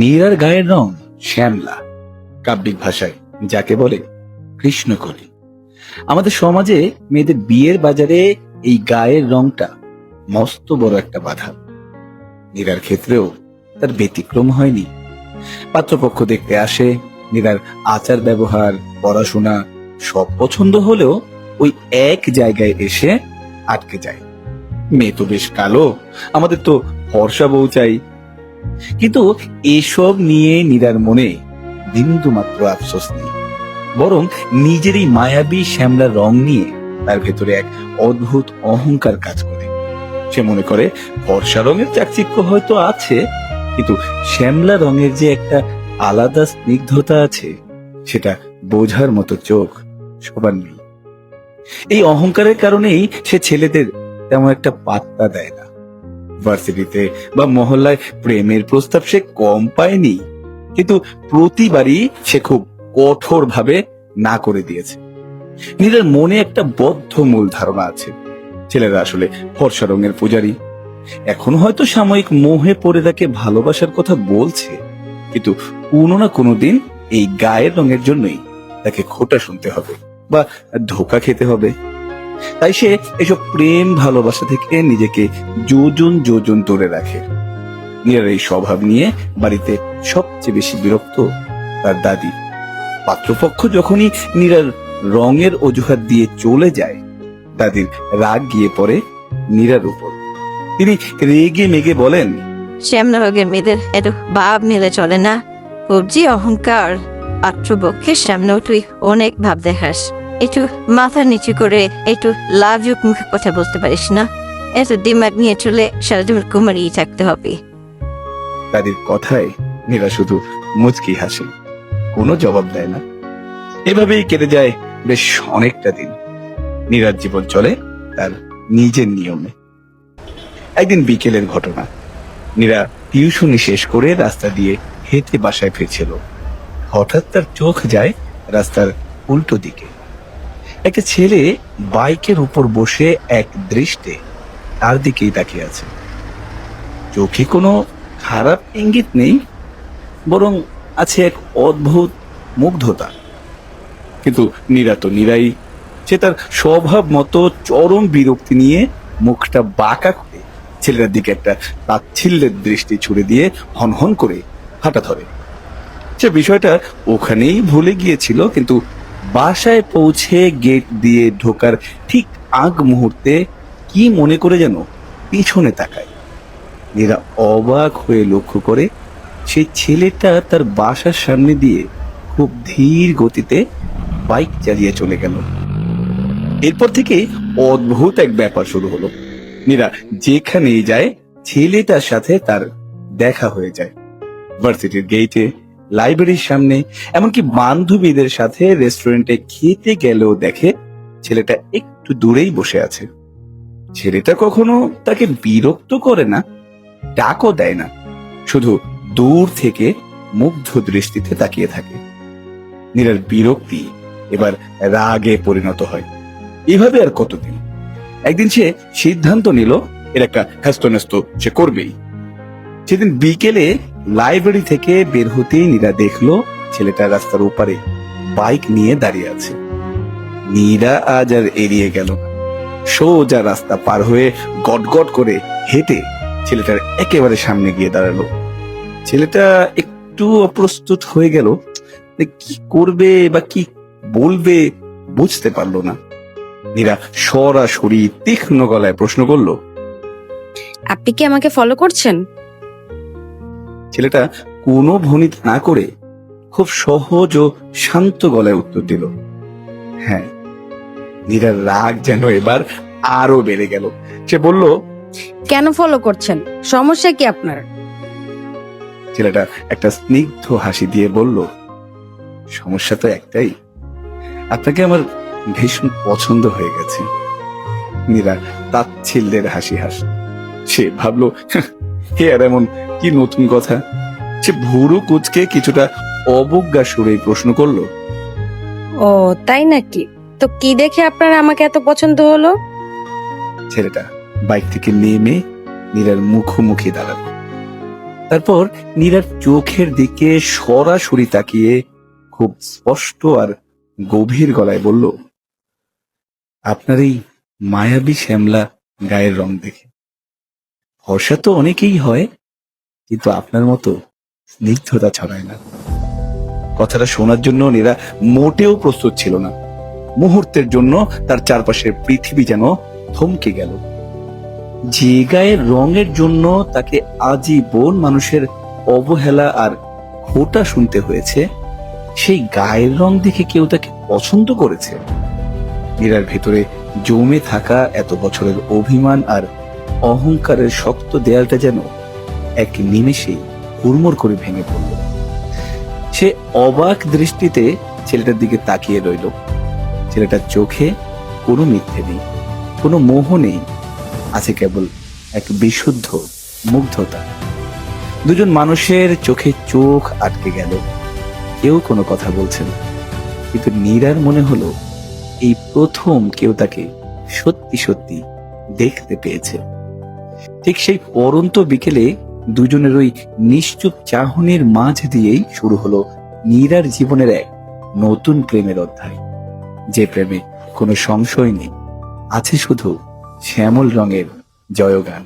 নীরার গায়ের রং শ্যামলা, কাব্যিক ভাষায় যাকে বলে কৃষ্ণকলি। আমাদের সমাজে মেয়েদের বিয়ের বাজারে এই গায়ের রংটা মস্ত বড় একটা বাধা। নীরার ক্ষেত্রেও তার ব্যতিক্রম হয়নি। পাত্রপক্ষ দেখতে আসে, নীরার আচার ব্যবহার, পড়াশোনা সব পছন্দ হলেও ওই এক জায়গায় এসে আটকে যায়। মেয়ে তো বেশ কালো, আমাদের তো ফর্সা বউ চাই। কিন্তু এসব নিয়ে নীরার মনে বিন্দু মাত্র আফসোস নেই, বরং নিজেরই মায়াবী শ্যামলা রং নিয়ে তার ভেতরে এক অদ্ভুত অহংকার কাজ করে। সে মনে করে ফর্সা রঙের চাকচিক্য হয়তো আছে, কিন্তু শ্যামলা রঙের যে একটা আলাদা স্নিগ্ধতা আছে, সেটা বোঝার মতো চোখ সবার নেই। এই অহংকারের কারণেই সে ছেলেদের তেমন একটা পাত্তা দেয় না। ভার্সিটিতে বা মহল্লায় প্রেমের প্রস্তাব সে কম পায়নি, কিন্তু প্রতিবারই সে খুব কঠোর ভাবে না করে দিয়েছে। নীরার মনে একটা বদ্ধ মূল ধারণা আছে, ছেলেরা আসলে ফর্সা রঙের পূজারী। এখন হয়তো সাময়িক মোহে পড়ে তাকে ভালোবাসার কথা বলছে, কিন্তু কোনো না কোনো দিন এই গায়ের রঙের জন্যই তাকে খোটা শুনতে হবে বা ধোকা খেতে হবে। তাই সে এসব প্রেম ভালোবাসা থেকে নিজেকে যোজন যোজন দূরে রাখে। নীরার এই স্বভাব নিয়ে বাড়িতে সবচেয়ে বেশি বিরক্ত তার দাদি। পাত্রপক্ষ যখনই নীরার রঙের অজুহাত দিয়ে চলে যায়, দাদির রাগ গিয়ে পড়ে নীরার উপর। তিনি রেগে মেগে বলেন, শ্যামলা রঙের মেয়েদের একটু ভাব নিলে চলে না? কবজি অহংকার, পাত্রপক্ষে সামনেও তুই অনেক ভাব দেখাস। একটু মাথা নিচু করে একটু লাভযুক মুখে কথা বলতে পারিস না? এত দিমাগ নিয়ে চলে সারাদিন কুমারই থাকতে হবে। দাদির কথায় নীরা শুধু মুচকি হাসে, কোনো জবাব দেয় না। এভাবেই কেটে যায় বেশ অনেকটা দিন। নীরার জীবন চলে তার নিজের নিয়মে। একদিন বিকেলের ঘটনা, নীরা টিউশনি শেষ করে রাস্তা দিয়ে হেঁটে বাসায় ফিরছিল। হঠাৎ তার চোখ যায় রাস্তার উল্টো দিকে। একটা ছেলে বাইকের উপর বসে এক দৃষ্টে তার দিকেই তাকিয়ে আছে। চোখে কোনো খারাপ ইঙ্গিত নেই, বরং আছে এক অদ্ভুত মুগ্ধতা। কিন্তু নীরা তো নীরাই। সে তার স্বভাব মতো চরম বিরক্তি নিয়ে মুখটা বাঁকা করে ছেলেটার দিকে একটা তাচ্ছিল্যের দৃষ্টি ছুড়ে দিয়ে হনহন করে হাঁটা ধরে। সে বিষয়টা ওখানেই ভুলে গিয়েছিল, কিন্তু বাসায় পৌঁছে গেট দিয়ে ঢোকার ঠিক আগ মুহূর্তে কি মনে করে যেন পিছনে তাকায়। নীরা অবাক হয়ে লক্ষ্য করে সেই ছেলেটা তার বাসার সামনে দিয়ে খুব ধীর গতিতে বাইক চালিয়ে চলে গেল। এরপর থেকে অদ্ভুত এক ব্যাপার শুরু হলো। নীরা যেখানেই যায় ছেলেটার সাথে তার দেখা হয়ে যায়। ভার্সিটির গেটে, লাইব্রেরির সামনে, এমনকি বান্ধবীদের সাথে রেস্টুরেন্টে খেতে গেলেও দেখে ছেলেটা একটু দূরেই বসে আছে। ছেলেটা কখনো তাকে বিরক্ত করে না, ডাকও দেয় না, শুধু দূর থেকে মুগ্ধ দৃষ্টিতে তাকিয়ে থাকে। নীরার বিরক্তি এবার রাগে পরিণত হয়। এভাবে আর কতদিন? একদিন সে সিদ্ধান্ত নিল এর একটা হ্যাস্ত সে করবেই। সেদিন বিকেলে লাইব্রেরি থেকে বের হতেই নীরা দেখলো ছেলেটা রাস্তার ওপারে বাইক নিয়ে দাঁড়িয়ে আছে। নীরা আজ আর এড়িয়ে গেল না, সোজা রাস্তা পার হয়ে গটগট করে হেঁটে ছেলেটার একেবারে সামনে গিয়ে দাঁড়ালো। ছেলেটা একটু অপ্রস্তুত হয়ে গেল, কি করবে বা কি বলবে বুঝতে পারলো না। নীরা সরাসরি তীক্ষ্ণ গলায় প্রশ্ন করলো, আপনি কি আমাকে ফলো করছেন? ছেলেটা কোনো ভনিত না করে খুব সহজ ও শান্ত গলায় উত্তর দিল, হ্যাঁ। নীরার রাগ যেন এবার আরো বেড়ে গেল। সে বলল, কেন ফলো করছেন? সমস্যা কি আপনার? ছেলেটা একটা স্নিগ্ধ হাসি দিয়ে বলল, সমস্যা তো একটাই, আপনাকে আমার ভীষণ পছন্দ হয়ে গেছে। নীরা তাচ্ছিল্যের হাসি হাসল। সে ভাবলো, হে আর এমন কি নতুন কথা। সে ভুরু কুচকে কিছুটা অবজ্ঞা সুরে প্রশ্ন করলো, ও তাই নাকি? তো কি দেখে আপনার আমাকে এত পছন্দ হলো? ছেলেটা বাইক থেকে নেমে নীরার মুখোমুখি দাঁড়ালো। তারপর নীরার চোখের দিকে সরাসরি তাকিয়ে খুব স্পষ্ট আর গভীর গলায় বলল, আপনার এই মায়াবী শ্যামলা গায়ের রং দেখে ফর্সা তো অনেকেই হয়, কিন্তু আপনার মতো স্নিগ্ধতা ছড়ায় না। কথাটা শোনার জন্য নীরা মোটেও প্রস্তুত ছিল না। মুহূর্তের জন্য তার চারপাশের পৃথিবী যেন থমকে গেল। যে গায়ের রঙের জন্য তাকে আজীবন মানুষের অবহেলা আর খোটা শুনতে হয়েছে, সেই গায়ের রং দেখে কেউ তাকে পছন্দ করেছে। মীরার ভেতরে জমে থাকা এত বছরের অভিমান আর অহংকারের শক্ত দেয়ালটা যেন এক নিমেষেই হুড়মুড় করে ভেঙে পড়ল। সে অবাক দৃষ্টিতে ছেলেটার দিকে তাকিয়ে রইল। ছেলেটার চোখে কোনো মিথ্যে নেই, কোনো মোহ নেই, আছে কেবল এক বিশুদ্ধ মুগ্ধতা। দুজন মানুষের চোখে চোখ আটকে গেল। কেউ কোনো কথা বলছে না, কিন্তু নীরার মনে হলো এই প্রথম কেউ তাকে সত্যি সত্যি দেখতে পেয়েছে। ঠিক সেই পরন্ত বিকেলে দুজনের ওই নিশ্চুপ চাহনির মাঝ দিয়েই শুরু হলো নীরার জীবনের এক নতুন প্রেমের অধ্যায়, যে প্রেমে কোনো সংশয় নেই, আছে শুধু শ্যামল রঙের জয়গান।